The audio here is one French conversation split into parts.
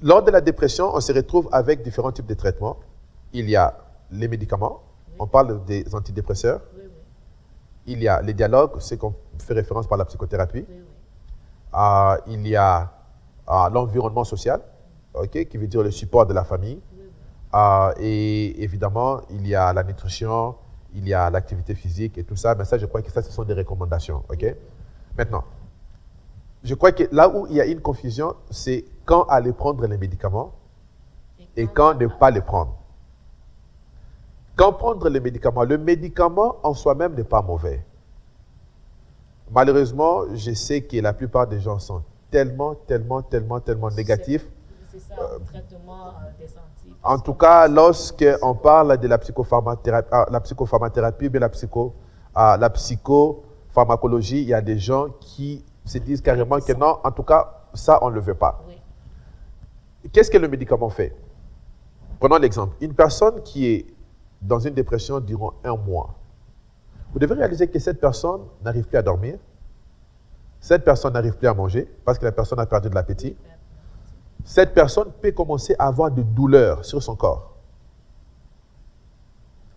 Lors de la dépression, on se retrouve avec différents types de traitements. Il y a les médicaments, on parle des antidépresseurs. Il y a les dialogues, c'est qu'on fait référence par la psychothérapie. Il y a l'environnement social, qui veut dire le support de la famille. Et évidemment, il y a la nutrition, il y a l'activité physique et tout ça. Mais ça, je crois que ça, ce sont des recommandations. Maintenant, je crois que là où il y a une confusion, c'est quand aller prendre les médicaments et quand ne pas les prendre. Quand prendre les médicaments, le médicament en soi-même n'est pas mauvais. Malheureusement, je sais que la plupart des gens sont tellement négatifs. C'est ça, le traitement des antibiotiques. En tout cas, lorsqu'on parle de la psychopharmathérapie, la psychopharmacologie, il y a des gens qui se disent carrément que non, en tout cas, ça, on ne le veut pas. Oui. Qu'est-ce que le médicament fait? Prenons l'exemple. Une personne qui est dans une dépression durant 1 mois, vous devez réaliser que cette personne n'arrive plus à dormir, cette personne n'arrive plus à manger parce que la personne a perdu de l'appétit. Cette personne peut commencer à avoir des douleurs sur son corps.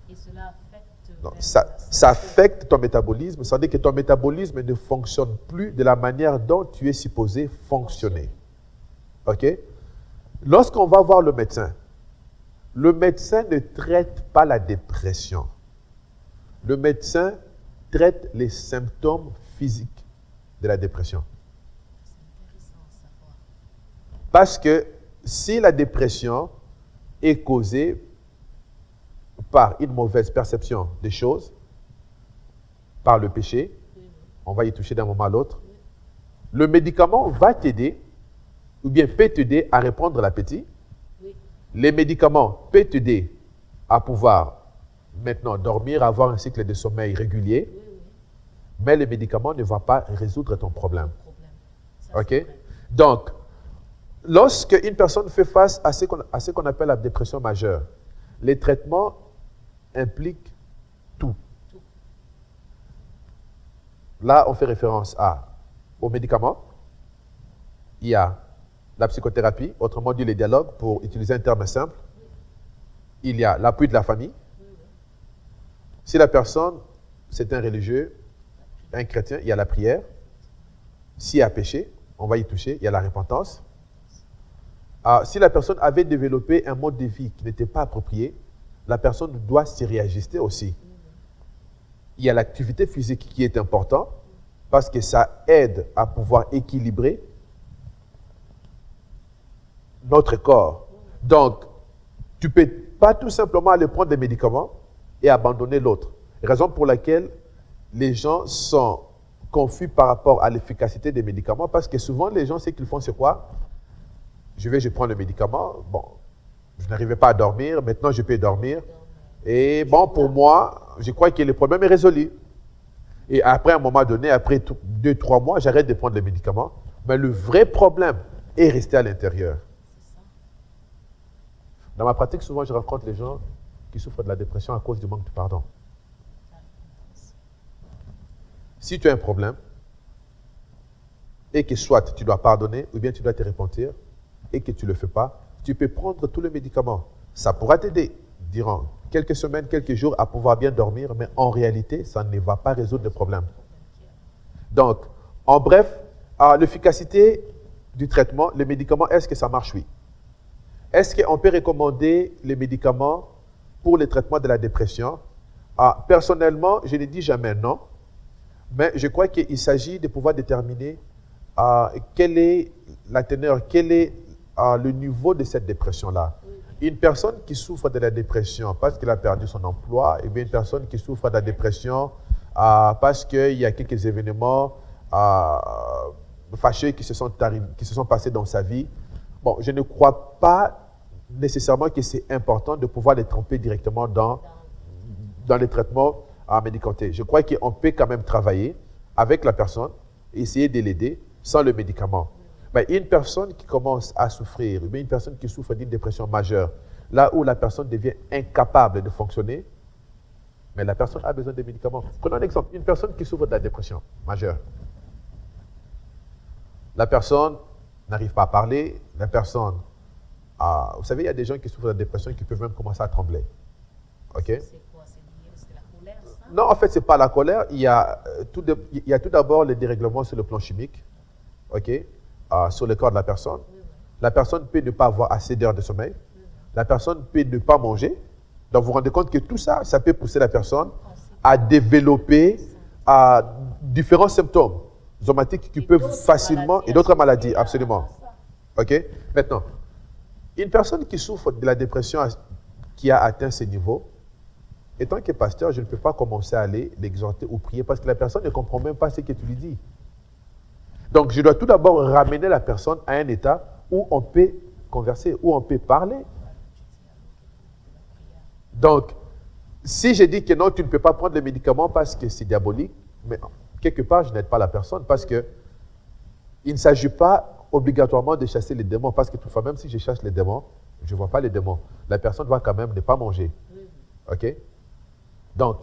Et cela affecte... Non, ça affecte ton métabolisme, ça veut dire que ton métabolisme ne fonctionne plus de la manière dont tu es supposé fonctionner. Lorsqu'on va voir le médecin ne traite pas la dépression. Le médecin traite les symptômes physiques de la dépression. Parce que si la dépression est causée par une mauvaise perception des choses, par le péché, on va y toucher d'un moment à l'autre, le médicament va t'aider, ou bien peut t'aider à reprendre l'appétit. Les médicaments peuvent t'aider à pouvoir maintenant dormir, avoir un cycle de sommeil régulier, mais les médicaments ne vont pas résoudre ton problème. Donc, lorsque une personne fait face à ce qu'on appelle la dépression majeure, les traitements impliquent tout. Là, on fait référence aux médicaments. Il y a la psychothérapie, autrement dit les dialogues, pour utiliser un terme simple. Il y a l'appui de la famille. Si la personne, c'est un religieux, un chrétien, il y a la prière. S'il y a péché, on va y toucher, il y a la repentance. Si la personne avait développé un mode de vie qui n'était pas approprié, la personne doit s'y réajuster aussi. Il y a l'activité physique qui est importante parce que ça aide à pouvoir équilibrer notre corps. Donc, tu ne peux pas tout simplement aller prendre des médicaments et abandonner l'autre. Raison pour laquelle les gens sont confus par rapport à l'efficacité des médicaments parce que souvent les gens, ce qu'ils font, c'est quoi? Je prends le médicament, bon, je n'arrivais pas à dormir, maintenant je peux dormir. Et bon, pour moi, je crois que le problème est résolu. Et après, à un moment donné, après 2-3 mois, j'arrête de prendre les médicaments. Mais le vrai problème est resté à l'intérieur. Dans ma pratique, souvent, je rencontre les gens qui souffrent de la dépression à cause du manque de pardon. Si tu as un problème, et que soit tu dois pardonner, ou bien tu dois te repentir, et que tu ne le fais pas, tu peux prendre tous les médicaments. Ça pourra t'aider durant quelques semaines, quelques jours à pouvoir bien dormir, mais en réalité, ça ne va pas résoudre le problème. Donc, en bref, l'efficacité du traitement, les médicaments, est-ce que ça marche? Oui. Est-ce qu'on peut recommander les médicaments pour le traitement de la dépression? Personnellement, je ne dis jamais non, mais je crois qu'il s'agit de pouvoir déterminer quelle est la teneur, quel est le niveau de cette dépression-là. Une personne qui souffre de la dépression parce qu'elle a perdu son emploi, et bien une personne qui souffre de la dépression parce qu'il y a quelques événements fâcheux qui se sont passés dans sa vie. Bon, je ne crois pas nécessairement que c'est important de pouvoir les tromper directement dans les traitements médicamenteux. Je crois qu'on peut quand même travailler avec la personne, essayer de l'aider sans le médicament. Mais une personne qui commence à souffrir, ou bien une personne qui souffre d'une dépression majeure, là où la personne devient incapable de fonctionner, mais la personne a besoin de médicaments. Prenons un exemple, une personne qui souffre de la dépression majeure. La personne n'arrive pas à parler, la personne Vous savez, il y a des gens qui souffrent de la dépression qui peuvent même commencer à trembler. OK? C'est quoi? C'est la colère, ça? Non, en fait, ce n'est pas la colère. Il y a tout d'abord les dérèglements sur le plan chimique, OK? Sur le corps de la personne. Oui, oui. La personne peut ne pas avoir assez d'heures de sommeil. La personne peut ne pas manger. Donc, vous vous rendez compte que tout ça, ça peut pousser la personne à développer différents symptômes somatiques qui peuvent facilement... Et d'autres maladies, absolument. OK? Maintenant, une personne qui souffre de la dépression, qui a atteint ces niveaux, étant que pasteur, je ne peux pas commencer à aller l'exhorter ou prier parce que la personne ne comprend même pas ce que tu lui dis. Donc, je dois tout d'abord ramener la personne à un état où on peut converser, où on peut parler. Donc, si je dis que non, tu ne peux pas prendre les médicaments parce que c'est diabolique, mais quelque part, je n'aide pas la personne parce que il ne s'agit pas obligatoirement de chasser les démons parce que toutefois, même si je chasse les démons, je ne vois pas les démons. La personne va quand même ne pas manger. OK? Donc,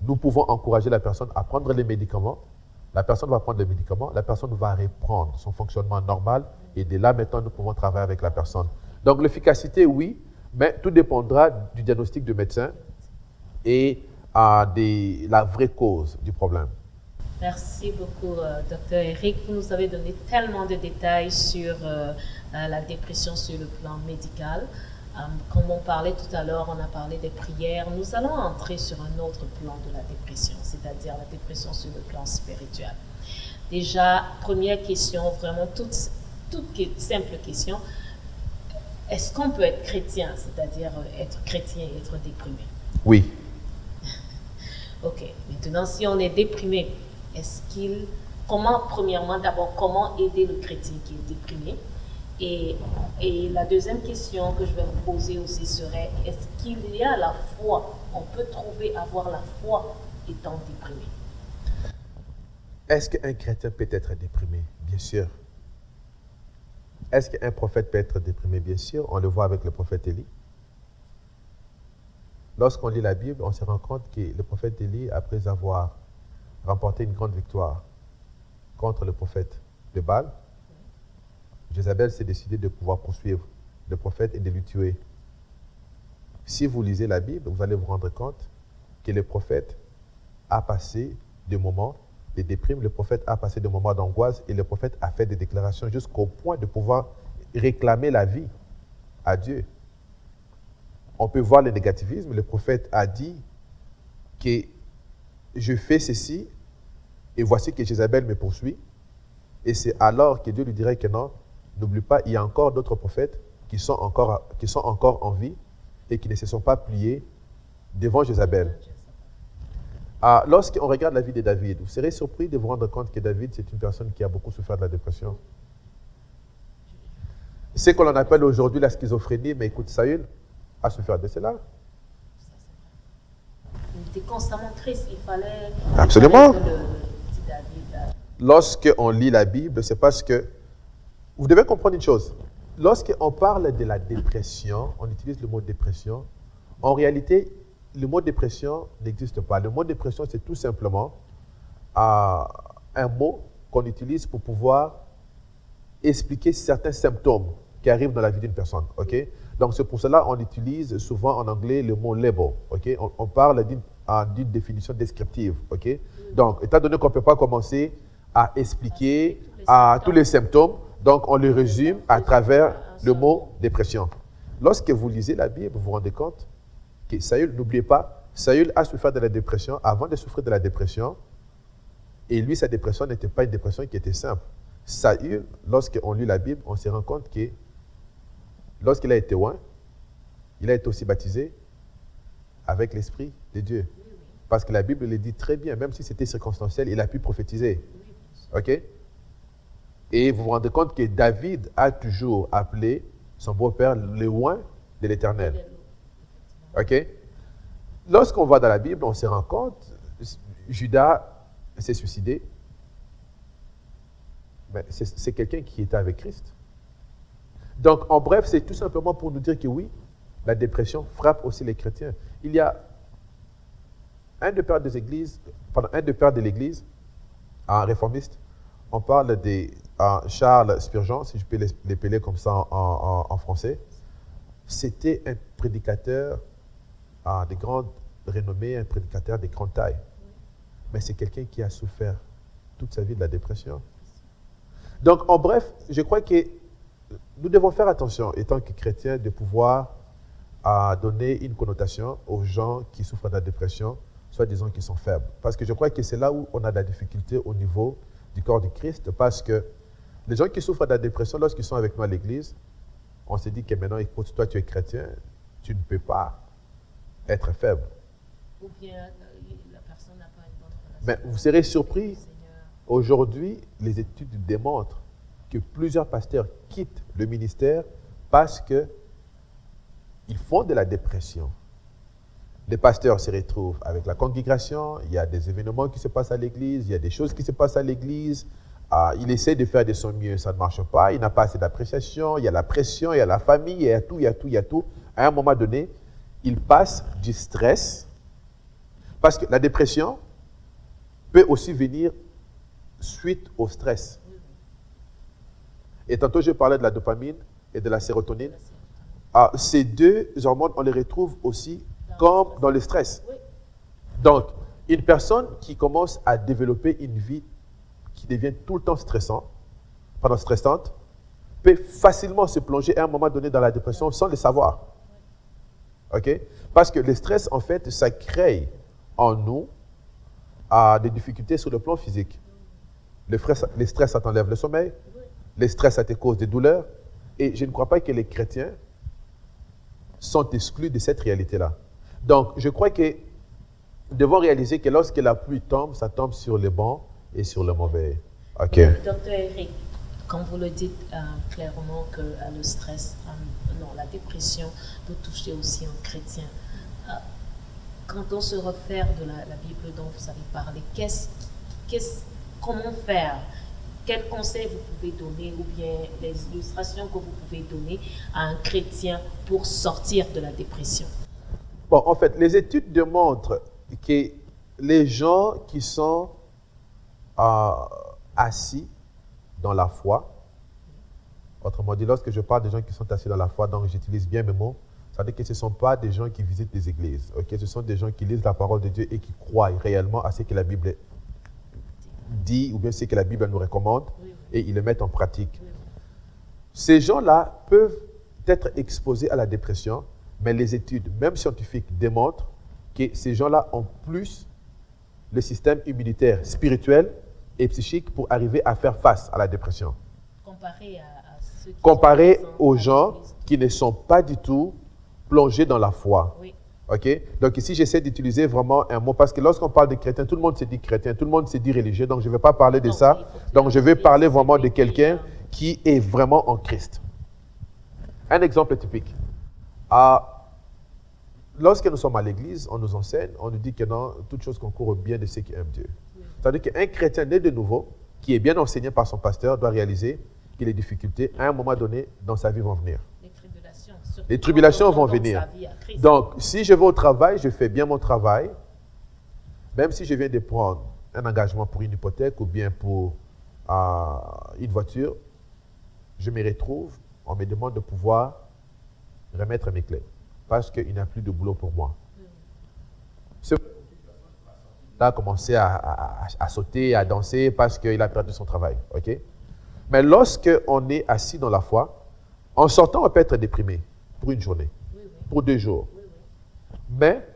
nous pouvons encourager la personne à prendre les médicaments. La personne va prendre les médicaments, la personne va reprendre son fonctionnement normal et de là, maintenant, nous pouvons travailler avec la personne. Donc, l'efficacité, oui, mais tout dépendra du diagnostic du médecin et de la vraie cause du problème. Merci beaucoup, Dr. Eric. Vous nous avez donné tellement de détails sur la dépression sur le plan médical. Comme on parlait tout à l'heure, on a parlé des prières. Nous allons entrer sur un autre plan de la dépression, c'est-à-dire la dépression sur le plan spirituel. Déjà, première question, vraiment toute simple question. Est-ce qu'on peut être chrétien, c'est-à-dire être chrétien et être déprimé? Oui. Ok. Maintenant, si on est déprimé, premièrement, d'abord, comment aider le chrétien qui est déprimé? Et la deuxième question que je vais vous poser aussi serait, est-ce qu'il y a la foi? On peut avoir la foi étant déprimé. Est-ce qu'un chrétien peut être déprimé? Bien sûr. Est-ce qu'un prophète peut être déprimé? Bien sûr. On le voit avec le prophète Élie. Lorsqu'on lit la Bible, on se rend compte que le prophète Élie, après avoir remporté une grande victoire contre le prophète de Baal, Jézabel s'est décidé de pouvoir poursuivre le prophète et de le tuer. Si vous lisez la Bible, vous allez vous rendre compte que le prophète a passé des moments de déprime, le prophète a passé des moments d'angoisse et le prophète a fait des déclarations jusqu'au point de pouvoir réclamer la vie à Dieu. On peut voir le négativisme. Le prophète a dit que je fais ceci et voici que Jézabel me poursuit. Et c'est alors que Dieu lui dirait que non, n'oublie pas, il y a encore d'autres prophètes qui sont encore en vie et qui ne se sont pas pliés devant Jézabel. Lorsqu'on regarde la vie de David, vous serez surpris de vous rendre compte que David, c'est une personne qui a beaucoup souffert de la dépression. C'est ce qu'on appelle aujourd'hui la schizophrénie, mais écoute, Saül a souffert de cela. Il était constamment triste, il fallait... Absolument. Que le petit David... Lorsqu'on lit la Bible, c'est parce que... Vous devez comprendre une chose. Lorsqu'on parle de la dépression, on utilise le mot dépression. En réalité, le mot dépression n'existe pas. Le mot dépression, c'est tout simplement un mot qu'on utilise pour pouvoir expliquer certains symptômes qui arrivent dans la vie d'une personne. Okay? Donc, c'est pour cela qu'on utilise souvent en anglais le mot label. Okay? On parle d'une définition descriptive. Okay? Donc, étant donné qu'on ne peut pas commencer à expliquer tous les symptômes, donc on les résume à travers le mot dépression. Lorsque vous lisez la Bible, vous vous rendez compte que Saül, n'oubliez pas, Saül a souffert de la dépression avant de souffrir de la dépression. Et lui, sa dépression n'était pas une dépression qui était simple. Saül, lorsqu'on lit la Bible, on se rend compte que lorsqu'il a été oint, il a été aussi baptisé avec l'Esprit de Dieu. Parce que la Bible le dit très bien, même si c'était circonstanciel, il a pu prophétiser. OK? Et vous vous rendez compte que David a toujours appelé son beau-père le oint de l'Éternel. OK? Lorsqu'on va dans la Bible, on se rend compte, Judas s'est suicidé. Mais c'est quelqu'un qui était avec Christ. Donc, en bref, c'est tout simplement pour nous dire que oui, la dépression frappe aussi les chrétiens. Il y a un des pères de l'Église, un réformiste, on parle de Charles Spurgeon, si je peux l'appeler comme ça en français. c'était un prédicateur de grande renommée, un prédicateur de grande taille. Mais c'est quelqu'un qui a souffert toute sa vie de la dépression. Donc, en bref, je crois que nous devons faire attention, étant que chrétiens, de pouvoir donner une connotation aux gens qui souffrent de la dépression, soit disant qu'ils sont faibles. Parce que je crois que c'est là où on a de la difficulté au niveau du corps du Christ, parce que les gens qui souffrent de la dépression, lorsqu'ils sont avec nous à l'église, on se dit que maintenant, écoute, toi tu es chrétien, tu ne peux pas être faible. Ou bien la personne n'a pas une bonne relation. Mais vous serez surpris, avec le Seigneur. aujourd'hui, les études démontrent que plusieurs pasteurs quittent le ministère parce qu'ils font de la dépression. Les pasteurs se retrouvent avec la congrégation, il y a des événements qui se passent à l'église, il y a des choses qui se passent à l'église, il essaie de faire de son mieux, ça ne marche pas, il n'a pas assez d'appréciation, il y a la pression, il y a la famille, il y a tout, il y a tout, il y a tout. À un moment donné, il passe du stress, parce que la dépression peut aussi venir suite au stress. Et tantôt, je parlais de la dopamine et de la sérotonine. Ces deux hormones, on les retrouve aussi comme dans le stress. Donc, une personne qui commence à développer une vie qui devient tout le temps stressante, peut facilement se plonger à un moment donné dans la dépression sans le savoir. OK? Parce que le stress, en fait, ça crée en nous des difficultés sur le plan physique. Le stress, ça t'enlève le sommeil. Le stress, ça te cause des douleurs. Et je ne crois pas que les chrétiens sont exclus de cette réalité-là. Donc, je crois que nous devons réaliser que lorsque la pluie tombe, ça tombe sur les bons et sur le mauvais. OK. Docteur Eric, quand vous le dites clairement que le stress, la dépression peut toucher aussi un chrétien, quand on se réfère de la Bible dont vous avez parlé, comment faire? Quels conseils vous pouvez donner ou bien les illustrations que vous pouvez donner à un chrétien pour sortir de la dépression? Bon, en fait, les études démontrent que les gens qui sont assis dans la foi, autrement dit, lorsque je parle des gens qui sont assis dans la foi, donc j'utilise bien mes mots, ça veut dire que ce ne sont pas des gens qui visitent des églises, okay? Ce sont des gens qui lisent la parole de Dieu et qui croient réellement à ce que la Bible dit ou bien ce que la Bible nous recommande et ils le mettent en pratique. Ces gens-là peuvent être exposés à la dépression, mais les études, même scientifiques, démontrent que ces gens-là ont plus le système immunitaire spirituel et psychique pour arriver à faire face à la dépression. Comparé aux gens qui ne sont pas du tout plongés dans la foi. Oui. OK? Donc ici, j'essaie d'utiliser vraiment un mot, parce que lorsqu'on parle de chrétien, tout le monde se dit chrétien, tout le monde se dit religieux, donc je ne vais pas parler de ça. Donc je vais parler vraiment de quelqu'un qui est vraiment en Christ. Un exemple typique. Lorsque nous sommes à l'église, on nous enseigne, on nous dit que non, toute chose concourt au bien de ceux qui aiment Dieu. C'est-à-dire qu'un chrétien né de nouveau, qui est bien enseigné par son pasteur, doit réaliser que les difficultés, à un moment donné, dans sa vie vont venir. Les tribulations vont venir. Donc, si je vais au travail, je fais bien mon travail, même si je viens de prendre un engagement pour une hypothèque ou bien pour une voiture, je me retrouve, on me demande de pouvoir remettre mes clés parce qu'il n'y a plus de boulot pour moi. Là, a commencé à sauter, à danser parce qu'il a perdu son travail. Okay? Mais lorsque on est assis dans la foi, en sortant, on peut être déprimé pour une journée, pour 2 jours. Mais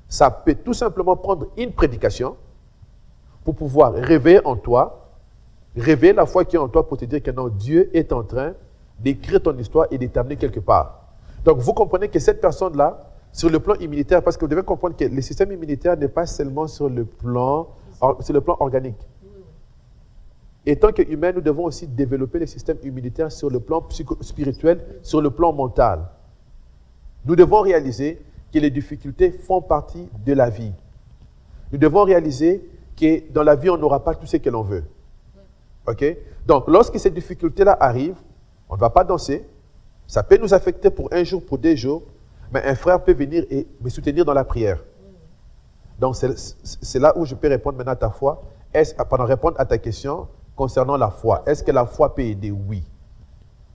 ça peut tout simplement prendre une prédication pour pouvoir réveiller en toi, réveiller la foi qui est en toi pour te dire que non, Dieu est en train d'écrire ton histoire et de t'amener quelque part. Donc, vous comprenez que cette personne-là, sur le plan immunitaire, parce que vous devez comprendre que le système immunitaire n'est pas seulement sur le plan organique. Et tant qu'humains, nous devons aussi développer le système immunitaire sur le plan spirituel, sur le plan mental. Nous devons réaliser que les difficultés font partie de la vie. Nous devons réaliser que dans la vie, on n'aura pas tout ce que l'on veut. OK? Donc, lorsque ces difficultés-là arrivent, on ne va pas danser. Ça peut nous affecter pour 1 jour, pour 2 jours, mais un frère peut venir et me soutenir dans la prière. Donc, c'est là où je peux répondre maintenant à ta foi. Pendant répondre à ta question concernant la foi, est-ce que la foi peut aider? Oui.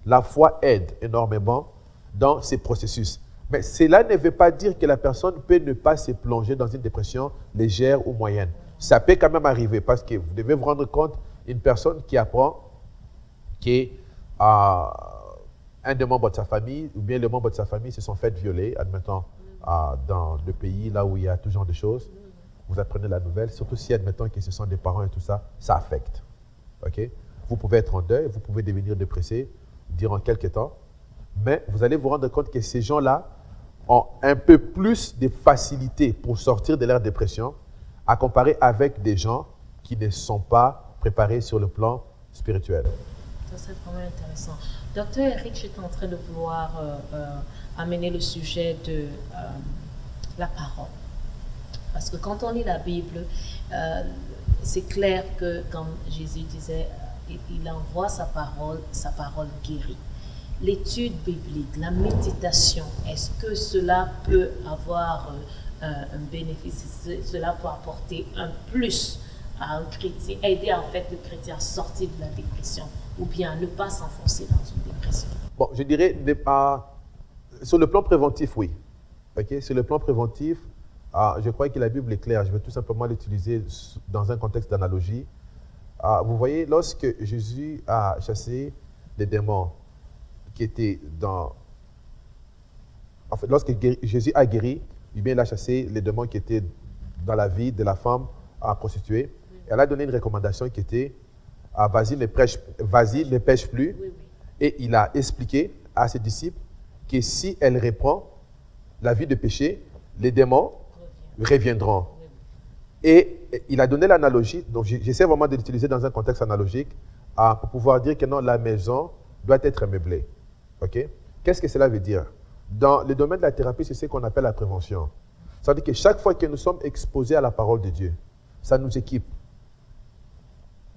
La foi aide énormément dans ces processus. Mais cela ne veut pas dire que la personne peut ne pas se plonger dans une dépression légère ou moyenne. Ça peut quand même arriver parce que vous devez vous rendre compte, une personne qui apprend qu'un des membres de sa famille ou bien les membres de sa famille se sont fait violer, admettons, dans le pays là où il y a tout genre de choses, vous apprenez la nouvelle, surtout si, admettons, que ce sont des parents et tout ça, ça affecte. Okay? Vous pouvez être en deuil, vous pouvez devenir dépressé durant quelques temps, mais vous allez vous rendre compte que ces gens-là ont un peu plus de facilité pour sortir de leur dépression à comparer avec des gens qui ne sont pas préparés sur le plan spirituel. Ça, c'est vraiment intéressant. Docteur Eric, j'étais en train de vouloir amener le sujet de la parole. Parce que quand on lit la Bible, c'est clair que, comme Jésus disait, il envoie sa parole guérit. L'étude biblique, la méditation, est-ce que cela peut avoir un bénéfice? Cela peut apporter un plus à un chrétien, aider en fait le chrétien à sortir de la dépression ou bien ne pas s'enfoncer dans une dépression? Bon, je dirais, sur le plan préventif, oui. Okay? Sur le plan préventif, je crois que la Bible est claire. Je vais tout simplement l'utiliser dans un contexte d'analogie. Vous voyez, lorsque Jésus a chassé les démons qui étaient dans... En fait, lorsque Jésus a guéri, eh bien, il a chassé les démons qui étaient dans la vie de la femme prostituée. Elle a donné une recommandation qui était vas-y, ne pêche plus. Oui. Et il a expliqué à ses disciples que si elle reprend la vie de péché, les démons reviendront. Et il a donné l'analogie, donc j'essaie vraiment de l'utiliser dans un contexte analogique pour pouvoir dire que non, la maison doit être meublée. Okay? Qu'est-ce que cela veut dire? Dans le domaine de la thérapie, c'est ce qu'on appelle la prévention. Ça veut dire que chaque fois que nous sommes exposés à la parole de Dieu, ça nous équipe.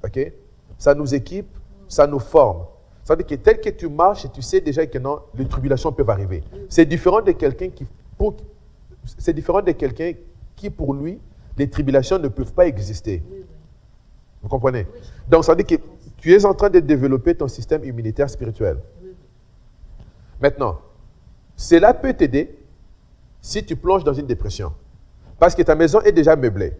Okay? Ça nous équipe, ça nous forme. Ça veut dire que tel que tu marches, tu sais déjà que non, les tribulations peuvent arriver. C'est différent de quelqu'un qui, pour lui, les tribulations ne peuvent pas exister. Vous comprenez? Donc, ça veut dire que tu es en train de développer ton système immunitaire spirituel. Maintenant, cela peut t'aider si tu plonges dans une dépression. Parce que ta maison est déjà meublée.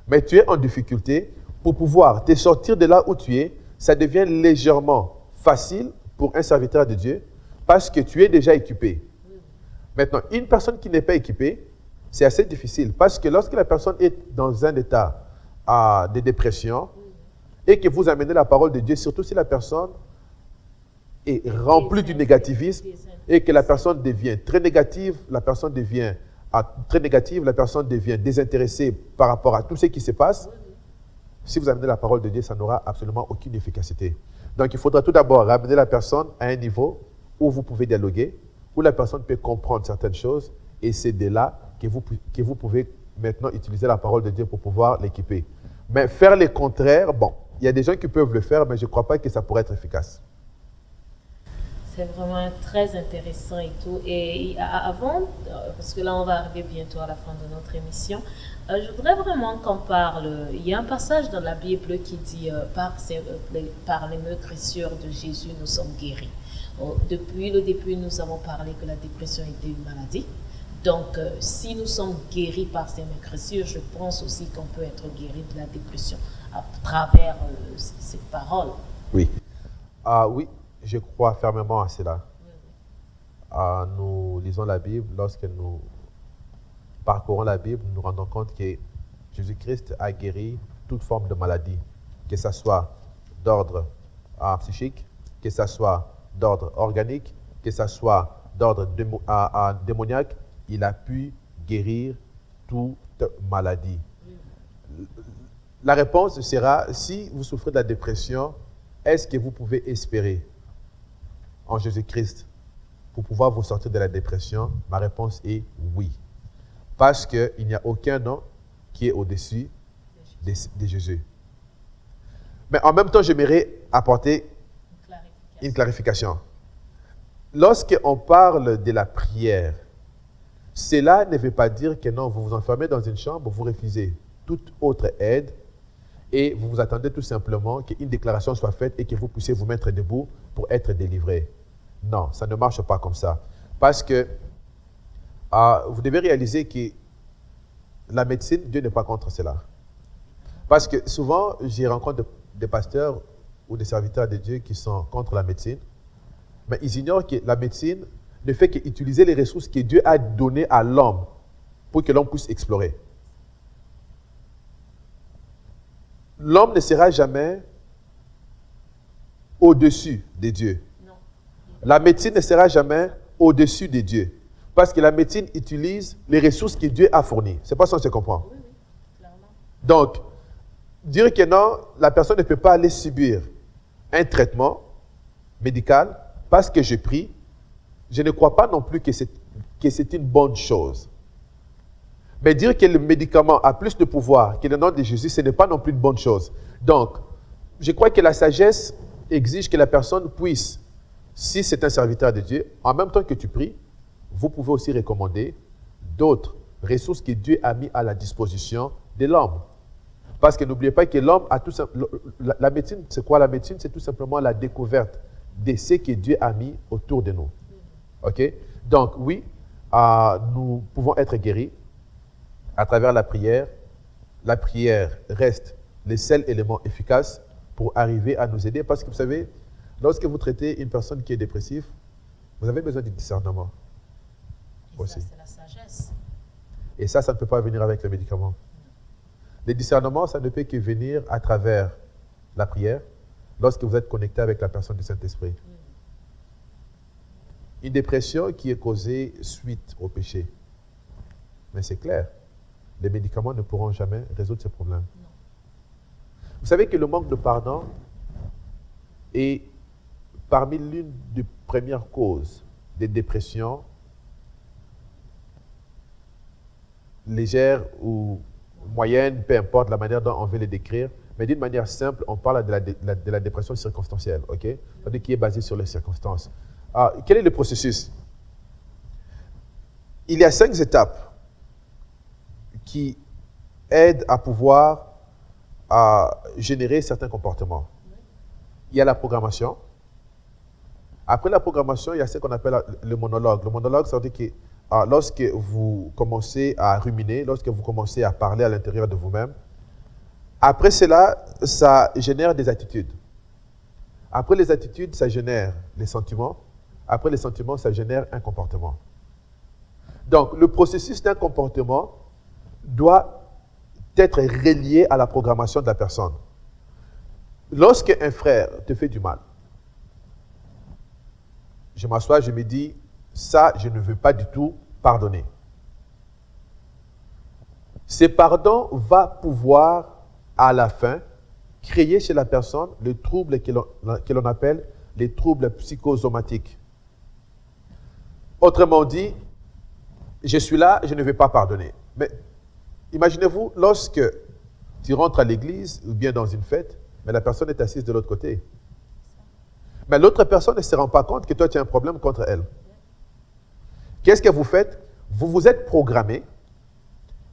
Mais tu es en difficulté. Pour pouvoir te sortir de là où tu es, ça devient légèrement facile pour un serviteur de Dieu parce que tu es déjà équipé. Maintenant, une personne qui n'est pas équipée, c'est assez difficile parce que lorsque la personne est dans un état de dépression et que vous amenez la parole de Dieu, surtout si la personne est remplie du négativisme et que la personne devient très négative, la personne devient désintéressée par rapport à tout ce qui se passe, si vous amenez la parole de Dieu, ça n'aura absolument aucune efficacité. Donc, il faudra tout d'abord ramener la personne à un niveau où vous pouvez dialoguer, où la personne peut comprendre certaines choses, et c'est de là que vous pouvez maintenant utiliser la parole de Dieu pour pouvoir l'équiper. Mais faire le contraire, bon, il y a des gens qui peuvent le faire, mais je ne crois pas que ça pourrait être efficace. C'est vraiment très intéressant et tout. Et avant, parce que là on va arriver bientôt à la fin de notre émission, je voudrais vraiment qu'on parle. Il y a un passage dans la Bible qui dit par les meurtrissures de Jésus, nous sommes guéris. Depuis le début, nous avons parlé que la dépression était une maladie. Donc, si nous sommes guéris par ces meurtrissures, je pense aussi qu'on peut être guéri de la dépression à travers ces paroles. Oui. Oui. Je crois fermement à cela. Nous lisons la Bible. Lorsque nous parcourons la Bible, nous nous rendons compte que Jésus-Christ a guéri toute forme de maladie, que ce soit d'ordre psychique, que ce soit d'ordre organique, que ce soit d'ordre démoniaque. Il a pu guérir toute maladie. La réponse sera, si vous souffrez de la dépression, est-ce que vous pouvez espérer en Jésus-Christ pour pouvoir vous sortir de la dépression? Ma réponse est oui. Parce qu'il n'y a aucun nom qui est au-dessus de Jésus. Mais en même temps, j'aimerais apporter une clarification. Lorsqu'on parle de la prière, cela ne veut pas dire que non, vous vous enfermez dans une chambre, vous refusez toute autre aide et vous vous attendez tout simplement qu'une déclaration soit faite et que vous puissiez vous mettre debout pour être délivré. Non, ça ne marche pas comme ça. Parce que vous devez réaliser que la médecine, Dieu n'est pas contre cela. Parce que souvent, j'y rencontre des pasteurs ou des serviteurs de Dieu qui sont contre la médecine, mais ils ignorent que la médecine ne fait qu'utiliser les ressources que Dieu a données à l'homme pour que l'homme puisse explorer. L'homme ne sera jamais au-dessus de Dieu. Non. La médecine ne sera jamais au-dessus de Dieu. Parce que la médecine utilise les ressources que Dieu a fournies. C'est pas ça qu'on se comprend. Oui, clairement. Donc, dire que non, la personne ne peut pas aller subir un traitement médical parce que je prie, je ne crois pas non plus que c'est une bonne chose. Mais dire que le médicament a plus de pouvoir que le nom de Jésus, ce n'est pas non plus une bonne chose. Donc, je crois que la sagesse exige que la personne puisse, si c'est un serviteur de Dieu, en même temps que tu pries, vous pouvez aussi recommander d'autres ressources que Dieu a mis à la disposition de l'homme. Parce que n'oubliez pas que l'homme a tout simplement... La médecine, c'est quoi la médecine? C'est tout simplement la découverte de ce que Dieu a mis autour de nous. OK? Donc, oui, nous pouvons être guéris à travers la prière. La prière reste le seul élément efficace pour arriver à nous aider. Parce que vous savez, lorsque vous traitez une personne qui est dépressive, vous avez besoin du discernement. Et ça, c'est la sagesse. Et ça ne peut pas venir avec le médicament. Le discernement, ça ne peut que venir à travers la prière, lorsque vous êtes connecté avec la personne du Saint-Esprit. Une dépression qui est causée suite au péché. Mais c'est clair, les médicaments ne pourront jamais résoudre ce problème. Non. Vous savez que le manque de pardon est parmi l'une des premières causes des dépressions légères ou moyennes, peu importe la manière dont on veut les décrire, mais d'une manière simple, on parle de la dépression circonstancielle, ok? C'est-à-dire qui est basée sur les circonstances. Quel est le processus? Il y a 5 étapes qui aident à pouvoir générer certains comportements. Il y a la programmation. Après la programmation, il y a ce qu'on appelle le monologue. Le monologue, ça veut dire que lorsque vous commencez à ruminer, lorsque vous commencez à parler à l'intérieur de vous-même, après cela, ça génère des attitudes. Après les attitudes, ça génère les sentiments. Après les sentiments, ça génère un comportement. Donc, le processus d'un comportement doit être relié à la programmation de la personne. Lorsque un frère te fait du mal, je m'assois, je me dis, ça, je ne veux pas du tout pardonner. Ce pardon va pouvoir, à la fin, créer chez la personne le trouble que l'on appelle les troubles psychosomatiques. Autrement dit, je suis là, je ne vais pas pardonner. Mais imaginez-vous, lorsque tu rentres à l'église ou bien dans une fête, mais la personne est assise de l'autre côté. Mais l'autre personne ne se rend pas compte que toi, tu as un problème contre elle. Qu'est-ce que vous faites? Vous vous êtes programmé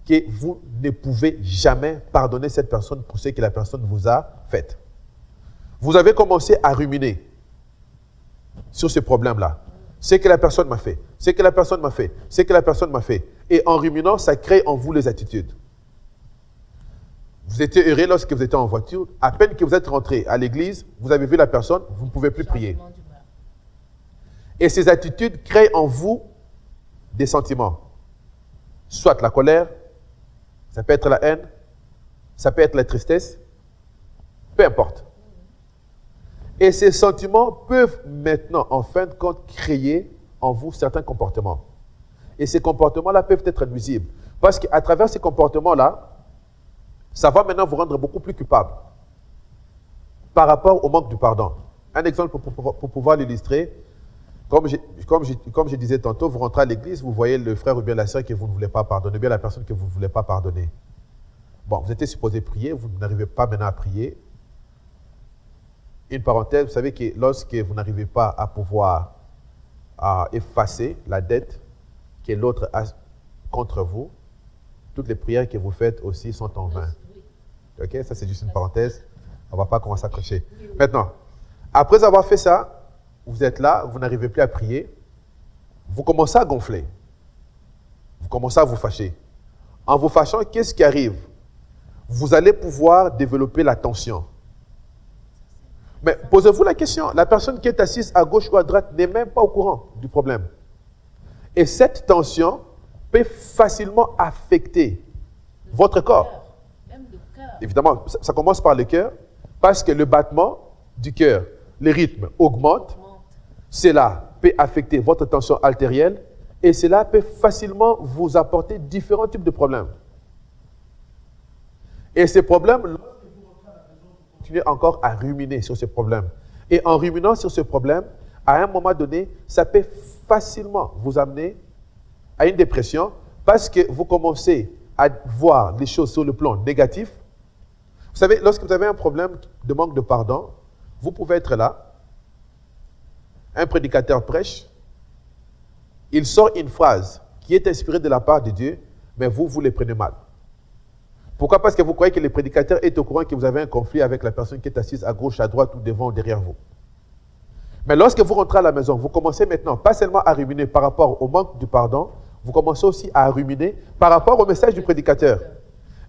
que vous ne pouvez jamais pardonner cette personne pour ce que la personne vous a fait. Vous avez commencé à ruminer sur ce problème-là. Ce que la personne m'a fait, ce que la personne m'a fait, ce que la personne m'a fait. Et en ruminant, ça crée en vous les attitudes. Vous étiez heureux lorsque vous étiez en voiture. À peine que vous êtes rentré à l'église, vous avez vu la personne, vous ne pouvez plus prier. Et ces attitudes créent en vous des sentiments. Soit la colère, ça peut être la haine, ça peut être la tristesse, peu importe. Et ces sentiments peuvent maintenant, en fin de compte, créer en vous certains comportements. Et ces comportements-là peuvent être nuisibles. Parce qu'à travers ces comportements-là, ça va maintenant vous rendre beaucoup plus coupable par rapport au manque du pardon. Un exemple pour pouvoir l'illustrer, comme je disais tantôt, vous rentrez à l'église, vous voyez le frère ou bien la sœur que vous ne voulez pas pardonner, ou bien la personne que vous ne voulez pas pardonner. Bon, vous étiez supposé prier, vous n'arrivez pas maintenant à prier. Une parenthèse, vous savez que lorsque vous n'arrivez pas à pouvoir effacer la dette que l'autre a contre vous, toutes les prières que vous faites aussi sont en vain. Ok, ça c'est juste une parenthèse. On ne va pas commencer à accrocher. Maintenant, après avoir fait ça, vous êtes là, vous n'arrivez plus à prier. vous commencez à gonfler. Vous commencez à vous fâcher. En vous fâchant, qu'est-ce qui arrive? Vous allez pouvoir développer la tension. Mais posez-vous la question, la personne qui est assise à gauche ou à droite n'est même pas au courant du problème. Et cette tension peut facilement affecter votre corps. Même le cœur. Évidemment, ça commence par le cœur, parce que le battement du cœur, le rythme augmente. Cela peut affecter votre tension artérielle et cela peut facilement vous apporter différents types de problèmes. Et ces problèmes, lorsque vous rentrez à la maison, vous continuez encore à ruminer sur ces problèmes. Et en ruminant sur ce problème, à un moment donné, ça peut facilement vous amener à une dépression parce que vous commencez à voir les choses sur le plan négatif. Vous savez, lorsque vous avez un problème de manque de pardon, vous pouvez être là, un prédicateur prêche, il sort une phrase qui est inspirée de la part de Dieu, mais vous les prenez mal. Pourquoi? Parce que vous croyez que le prédicateur est au courant que vous avez un conflit avec la personne qui est assise à gauche, à droite ou devant ou derrière vous. Mais lorsque vous rentrez à la maison, vous commencez maintenant pas seulement à ruminer par rapport au manque du pardon, vous commencez aussi à ruminer par rapport au message du prédicateur.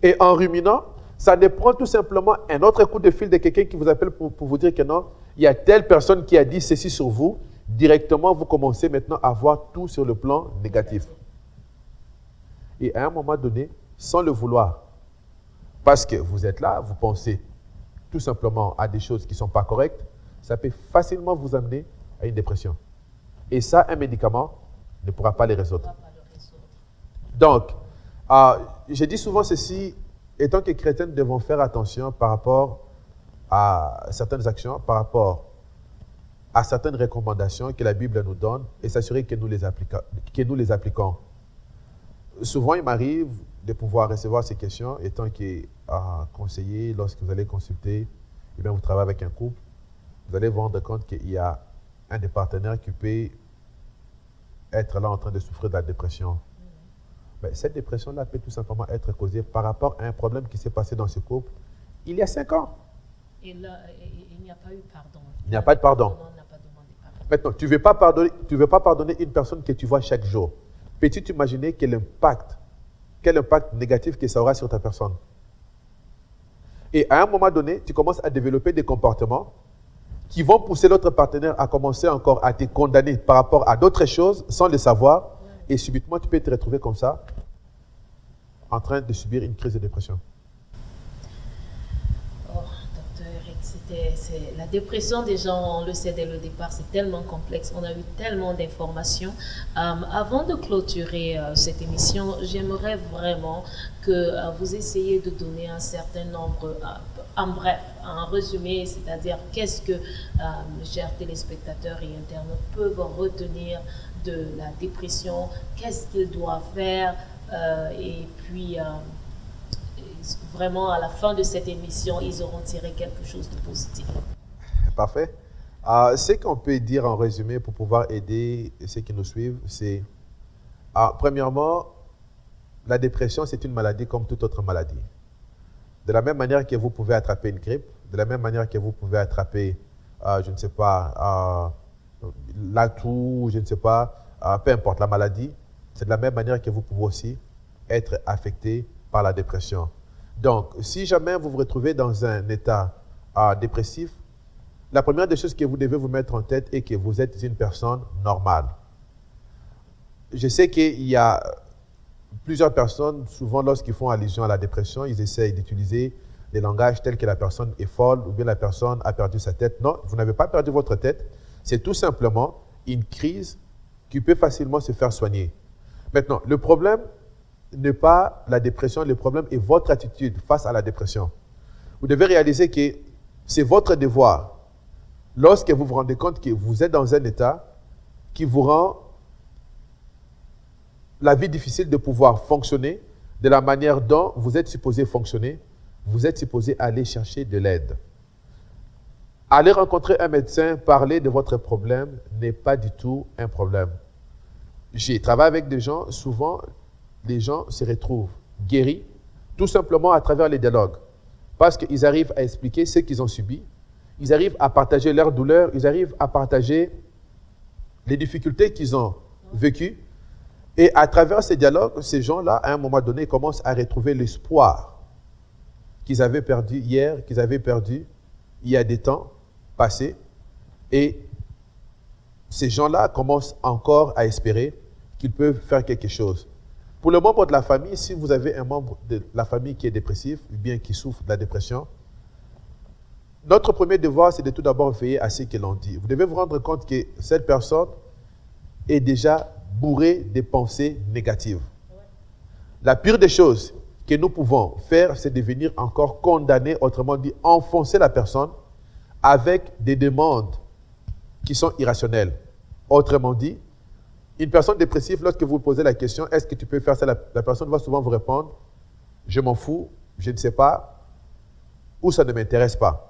Et en ruminant, ça dépend tout simplement un autre coup de fil de quelqu'un qui vous appelle pour vous dire que non, il y a telle personne qui a dit ceci sur vous. Directement, vous commencez maintenant à voir tout sur le plan négatif. Et à un moment donné, sans le vouloir, parce que vous êtes là, vous pensez tout simplement à des choses qui ne sont pas correctes, ça peut facilement vous amener à une dépression. Et ça, un médicament ne pourra pas les résoudre. Donc, je dis souvent ceci, étant que chrétiens, nous devons faire attention par rapport à certaines actions, par rapport à certaines recommandations que la Bible nous donne et s'assurer que nous les appliquons. Souvent, il m'arrive de pouvoir recevoir ces questions, étant que conseiller, lorsque vous allez consulter, eh bien, vous travaillez avec un couple, vous allez vous rendre compte qu'il y a un des partenaires qui peut être là en train de souffrir de la dépression. Mais cette dépression-là peut tout simplement être causée par rapport à un problème qui s'est passé dans ce couple il y a 5 ans. Et là, il n'y a pas eu pardon. Il n'y a pas de pardon. On n'a pas demandé pardon. Maintenant, tu ne veux pas pardonner une personne que tu vois chaque jour. Peux-tu t'imaginer quel impact négatif que ça aura sur ta personne? Et à un moment donné, tu commences à développer des comportements qui vont pousser l'autre partenaire à commencer encore à te condamner par rapport à d'autres choses sans le savoir. Et subitement, tu peux te retrouver comme ça, en train de subir une crise de dépression. Oh, docteur Eric, la dépression, déjà, on le sait dès le départ, c'est tellement complexe. On a eu tellement d'informations. Avant de clôturer cette émission, j'aimerais vraiment que vous essayiez de donner un certain nombre, en bref, en résumé, c'est-à-dire qu'est-ce que chers téléspectateurs et internautes peuvent retenir de la dépression, qu'est-ce qu'ils doivent faire, et puis vraiment à la fin de cette émission, ils auront tiré quelque chose de positif. Parfait. Ce qu'on peut dire en résumé pour pouvoir aider ceux qui nous suivent, c'est premièrement, la dépression, c'est une maladie comme toute autre maladie. De la même manière que vous pouvez attraper une grippe, de la même manière que vous pouvez attraper, je ne sais pas, la toux, je ne sais pas, peu importe la maladie, c'est de la même manière que vous pouvez aussi être affecté par la dépression. Donc, si jamais vous vous retrouvez dans un état dépressif, la première des choses que vous devez vous mettre en tête est que vous êtes une personne normale. Je sais qu'il y a plusieurs personnes, souvent lorsqu'ils font allusion à la dépression, ils essayent d'utiliser des langages tels que la personne est folle ou bien la personne a perdu sa tête. Non, vous n'avez pas perdu votre tête. C'est tout simplement une crise qui peut facilement se faire soigner. Maintenant, le problème n'est pas la dépression, le problème est votre attitude face à la dépression. Vous devez réaliser que c'est votre devoir, lorsque vous vous rendez compte que vous êtes dans un état qui vous rend la vie difficile de pouvoir fonctionner de la manière dont vous êtes supposé fonctionner, vous êtes supposé aller chercher de l'aide. Aller rencontrer un médecin, parler de votre problème n'est pas du tout un problème. J'ai travaillé avec des gens, souvent les gens se retrouvent guéris tout simplement à travers les dialogues. Parce qu'ils arrivent à expliquer ce qu'ils ont subi, ils arrivent à partager leurs douleurs, ils arrivent à partager les difficultés qu'ils ont vécu. Et à travers ces dialogues, ces gens-là, à un moment donné, commencent à retrouver l'espoir qu'ils avaient perdu hier, qu'ils avaient perdu il y a des temps passés. Et ces gens-là commencent encore à espérer qu'ils peuvent faire quelque chose. Pour le membre de la famille, si vous avez un membre de la famille qui est dépressif, ou bien qui souffre de la dépression, notre premier devoir, c'est de tout d'abord veiller à ce que l'on dit. Vous devez vous rendre compte que cette personne est déjà bourrée de pensées négatives. La pire des choses que nous pouvons faire, c'est de venir encore condamner, autrement dit, enfoncer la personne avec des demandes qui sont irrationnelles. Autrement dit, une personne dépressive, lorsque vous posez la question, est-ce que tu peux faire ça, la personne va souvent vous répondre, je m'en fous, je ne sais pas, ou ça ne m'intéresse pas.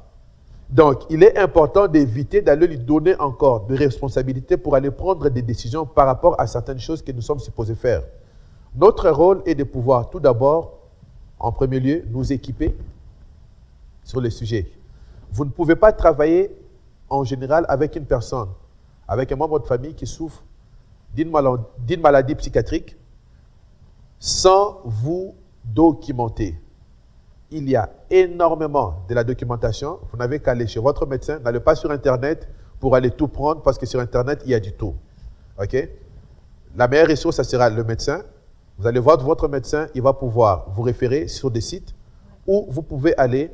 Donc, il est important d'éviter d'aller lui donner encore de responsabilités pour aller prendre des décisions par rapport à certaines choses que nous sommes supposés faire. Notre rôle est de pouvoir tout d'abord, en premier lieu, nous équiper sur le sujet. Vous ne pouvez pas travailler en général avec une personne, avec un membre de famille qui souffre d'une maladie psychiatrique sans vous documenter. Il y a énormément de la documentation. Vous n'avez qu'à aller chez votre médecin. N'allez pas sur Internet pour aller tout prendre parce que sur Internet, il y a du tout. OK? La meilleure ressource, ça sera le médecin. Vous allez voir votre médecin, il va pouvoir vous référer sur des sites où vous pouvez aller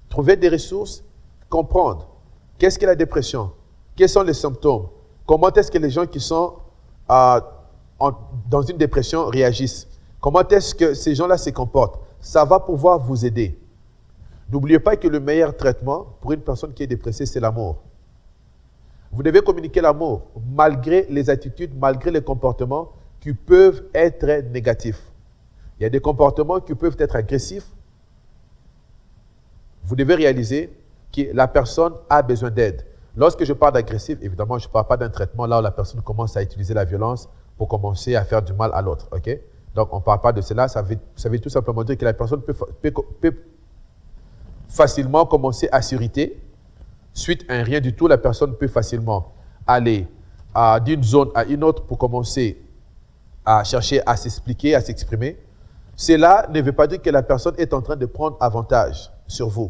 trouver des ressources, comprendre qu'est-ce qu'est la dépression, quels sont les symptômes, comment est-ce que les gens qui sont dans une dépression réagissent, comment est-ce que ces gens-là se comportent. Ça va pouvoir vous aider. N'oubliez pas que le meilleur traitement pour une personne qui est dépressée, c'est l'amour. Vous devez communiquer l'amour, malgré les attitudes, malgré les comportements qui peuvent être négatifs. Il y a des comportements qui peuvent être agressifs. Vous devez réaliser que la personne a besoin d'aide. Lorsque je parle d'agressif, évidemment, je ne parle pas d'un traitement là où la personne commence à utiliser la violence pour commencer à faire du mal à l'autre. Okay? Donc, on ne parle pas de cela. Ça veut tout simplement dire que la personne peut facilement commencer à s'irriter. Suite à un rien du tout, la personne peut facilement aller d'une zone à une autre pour commencer à chercher à s'expliquer, à s'exprimer. Cela ne veut pas dire que la personne est en train de prendre avantage sur vous.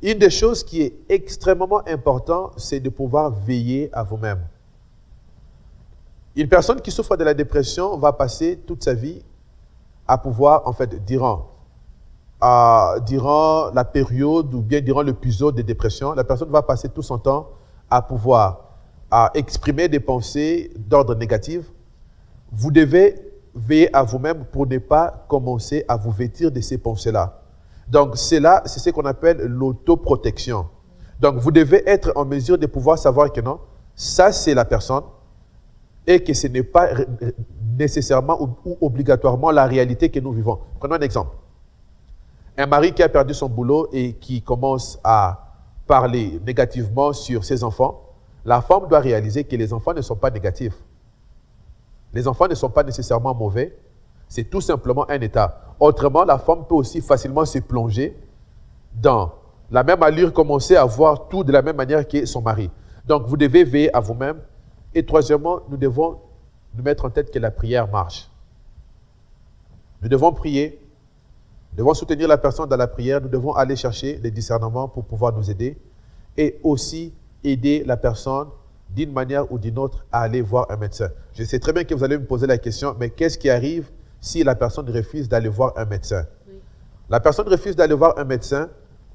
Une des choses qui est extrêmement importante, c'est de pouvoir veiller à vous-même. Une personne qui souffre de la dépression va passer toute sa vie à pouvoir, en fait, durant la période ou bien durant l'épisode de dépression, la personne va passer tout son temps à pouvoir exprimer des pensées d'ordre négatif. Vous devez veiller à vous-même pour ne pas commencer à vous vêtir de ces pensées-là. Donc, c'est ce qu'on appelle l'autoprotection. Donc, vous devez être en mesure de pouvoir savoir que non, ça c'est la personne et que ce n'est pas nécessairement ou obligatoirement la réalité que nous vivons. Prenons un exemple. Un mari qui a perdu son boulot et qui commence à parler négativement sur ses enfants, la femme doit réaliser que les enfants ne sont pas négatifs. Les enfants ne sont pas nécessairement mauvais. C'est tout simplement un état. Autrement, la femme peut aussi facilement se plonger dans la même allure, commencer à voir tout de la même manière que son mari. Donc, vous devez veiller à vous-même. Et troisièmement, nous devons nous mettre en tête que la prière marche. Nous devons prier. Nous devons soutenir la personne dans la prière. Nous devons aller chercher les discernements pour pouvoir nous aider. Et aussi aider la personne d'une manière ou d'une autre à aller voir un médecin. Je sais très bien que vous allez me poser la question, mais qu'est-ce qui arrive si la personne refuse d'aller voir un médecin? Oui. La personne refuse d'aller voir un médecin.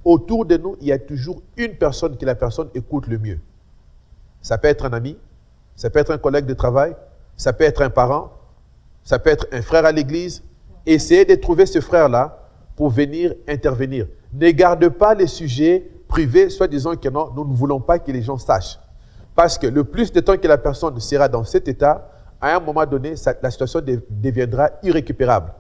Autour de nous, il y a toujours une personne que la personne écoute le mieux. Ça peut être un ami, ça peut être un collègue de travail, ça peut être un parent, ça peut être un frère à l'église. Essayez de trouver ce frère-là pour venir intervenir. Ne garde pas les sujets privés, soit disant que non, nous ne voulons pas que les gens sachent. Parce que le plus de temps que la personne sera dans cet état, à un moment donné, la situation deviendra irrécupérable.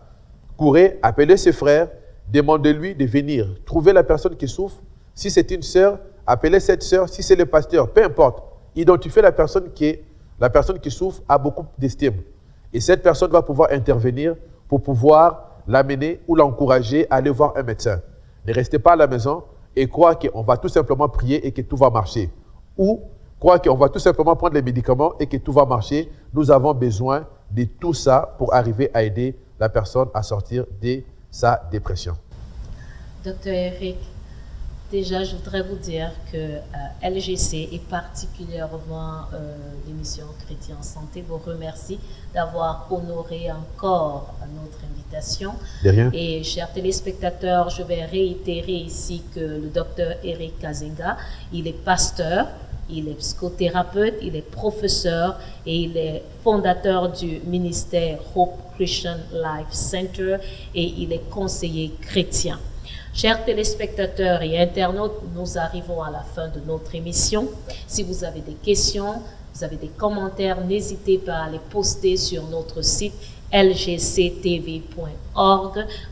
Courez, appelez ses frères, demandez-lui de venir. Trouvez la personne qui souffre. Si c'est une sœur, appelez cette sœur. Si c'est le pasteur, peu importe. Identifiez la personne qui souffre a beaucoup d'estime. Et cette personne va pouvoir intervenir pour pouvoir l'amener ou l'encourager à aller voir un médecin. Ne restez pas à la maison et croire qu'on va tout simplement prier et que tout va marcher. Ou croient qu'on va tout simplement prendre les médicaments et que tout va marcher. Nous avons besoin de tout ça pour arriver à aider la personne à sortir de sa dépression. Docteur Eric, déjà, je voudrais vous dire que LGC et particulièrement l'émission Chrétien en Santé vous remercie d'avoir honoré encore notre invitation. De rien. Et chers téléspectateurs, je vais réitérer ici que le docteur Eric Kazenga, il est pasteur, il est psychothérapeute, il est professeur et il est fondateur du ministère Hope Christian Life Center et il est conseiller chrétien. Chers téléspectateurs et internautes, nous arrivons à la fin de notre émission. Si vous avez des questions, vous avez des commentaires, n'hésitez pas à les poster sur notre site lgctv.org.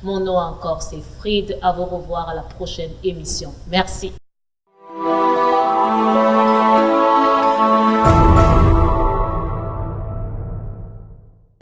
Mon nom encore, c'est Fried. À vous revoir à la prochaine émission. Merci.